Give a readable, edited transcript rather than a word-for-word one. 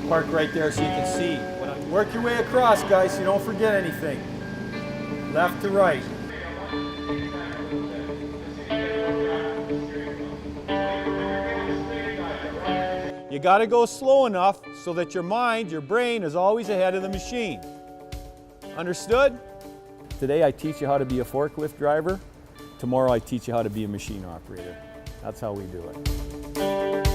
Park right there so you can see. Work your way across, guys, so you don't forget anything. Left to right. You got to go slow enough so that your mind, your brain, is always ahead of the machine. Understood? Today I teach you how to be a forklift driver. Tomorrow I teach you how to be a machine operator. That's how we do it.